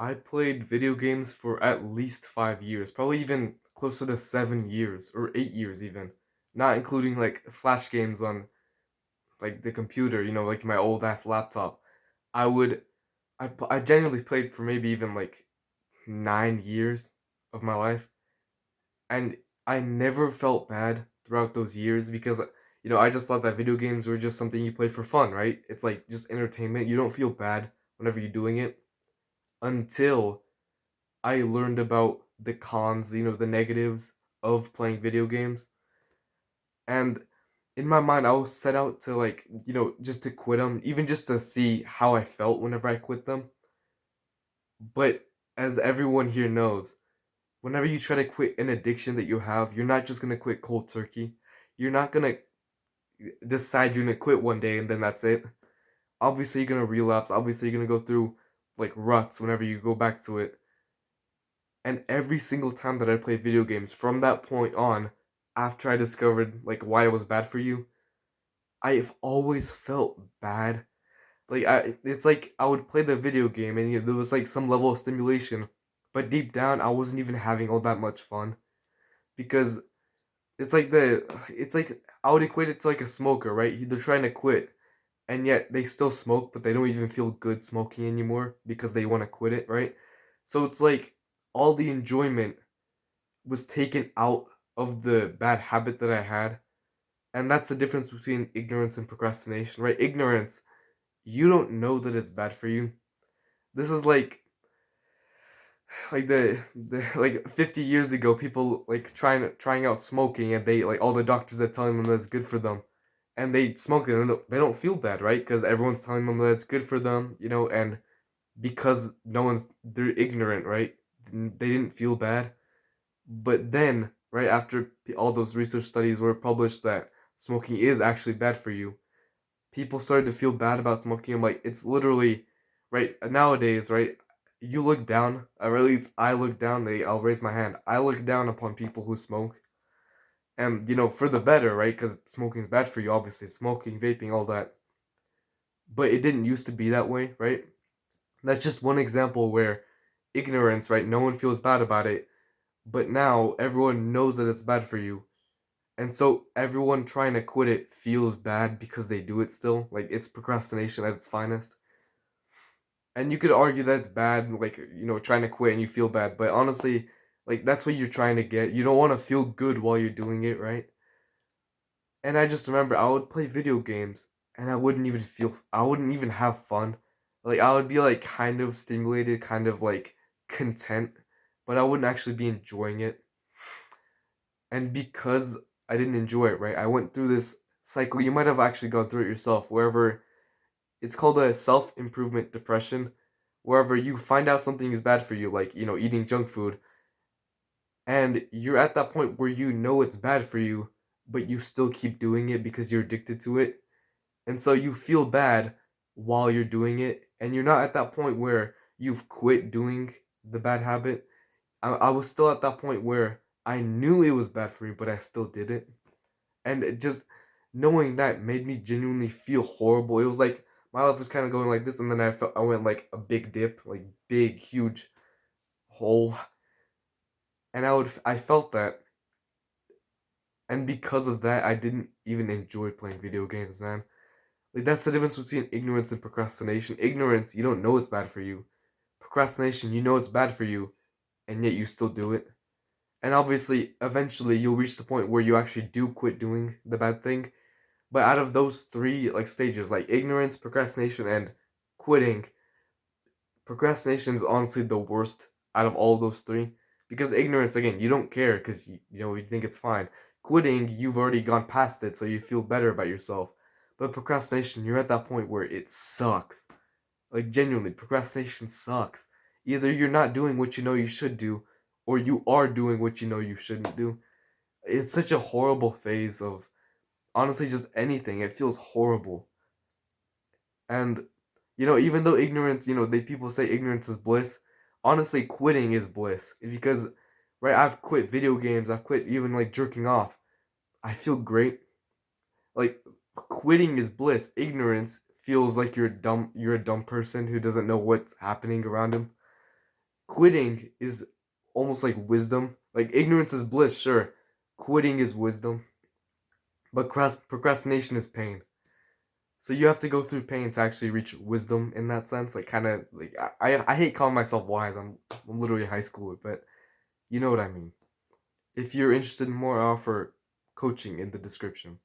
I played video games for at least 5 years, probably even closer to 7 years or 8 years even. Not including like flash games on like the computer, like my old ass laptop. I would I genuinely played for maybe even like 9 years of my life, and I never felt bad throughout those years because I just thought that video games were just something you play for fun, right? It's like just entertainment. You don't feel bad whenever you're doing it until I learned about the cons, the negatives of playing video games. And in my mind, I was set out to like, just to quit them, even just to see how I felt whenever I quit them. But as everyone here knows, whenever you try to quit an addiction that you have, you're not just gonna quit cold turkey. You're not gonna decide you're gonna quit one day and then that's it. Obviously, you're gonna relapse. Obviously, you're gonna go through like ruts whenever you go back to it. And every single time that I play video games from that point on, after I discovered like why it was bad for you, I've always felt bad. It's like I would play the video game and there was like some level of stimulation, but deep down I wasn't even having all that much fun because it's like I would equate it to like a smoker, right? They're trying to quit and yet they still smoke, but they don't even feel good smoking anymore because they want to quit it, right? So it's like all the enjoyment was taken out of the bad habit that I had. And that's the difference between ignorance and procrastination, right? Ignorance, you don't know that it's bad for you. This is like the like 50 years ago, people like trying out smoking, and they like all the doctors are telling them that's good for them, and they smoke it and they don't feel bad, right? Because everyone's telling them that it's good for them, and because no one's they're ignorant, right? They didn't feel bad. But then, right after all those research studies were published that smoking is actually bad for you, people started to feel bad about smoking. I'm like, it's literally, right, nowadays, right? You look down, or at least I look down, I'll raise my hand. I look down upon people who smoke. And, for the better, right? Because smoking is bad for you, obviously. Smoking, vaping, all that. But it didn't used to be that way, right? That's just one example where ignorance, right? No one feels bad about it. But now everyone knows that it's bad for you. And so everyone trying to quit it feels bad because they do it still. Like it's procrastination at its finest. And you could argue that it's bad, like, trying to quit and you feel bad. But honestly, like that's what you're trying to get. You don't want to feel good while you're doing it, right? And I just remember I would play video games and I wouldn't even have fun. Like I would be like kind of stimulated, kind of like content, but I wouldn't actually be enjoying it. And because I didn't enjoy it, right? I went through this cycle. You might have actually gone through it yourself, wherever it's called a self improvement depression, wherever you find out something is bad for you, like, eating junk food, and you're at that point where you know it's bad for you, but you still keep doing it because you're addicted to it. And so you feel bad while you're doing it, and you're not at that point where you've quit doing the bad habit. I was still at that point where I knew it was bad for me, but I still did it. And it just knowing that made me genuinely feel horrible. It was like my life was kind of going like this, and then I went like a big dip, like big huge hole, and I felt that, and because of that, I didn't even enjoy playing video games, man. Like that's the difference between ignorance and procrastination. Ignorance, you don't know it's bad for you. Procrastination, you know it's bad for you, and yet you still do it. And obviously, eventually, you'll reach the point where you actually do quit doing the bad thing. But out of those three like stages, like ignorance, procrastination, and quitting, procrastination is honestly the worst out of all those three. Because ignorance, again, you don't care because you think it's fine. Quitting, you've already gone past it, so you feel better about yourself. But procrastination, you're at that point where it sucks. Like genuinely, procrastination sucks. Either you're not doing what you know you should do, or you are doing what you know you shouldn't do. It's such a horrible phase of honestly just anything. It feels horrible. And even though ignorance, they people say ignorance is bliss. Honestly, quitting is bliss because, right? I've quit video games. I've quit even like jerking off. I feel great. Like quitting is bliss. Ignorance feels like you're dumb. You're a dumb person who doesn't know what's happening around him. Quitting is almost like wisdom. Like ignorance is bliss, sure. Quitting is wisdom, but procrastination is pain. So you have to go through pain to actually reach wisdom in that sense. Like kind of like I hate calling myself wise. I'm literally a high schooler, but you know what I mean. If you're interested in more, I offer coaching in the description.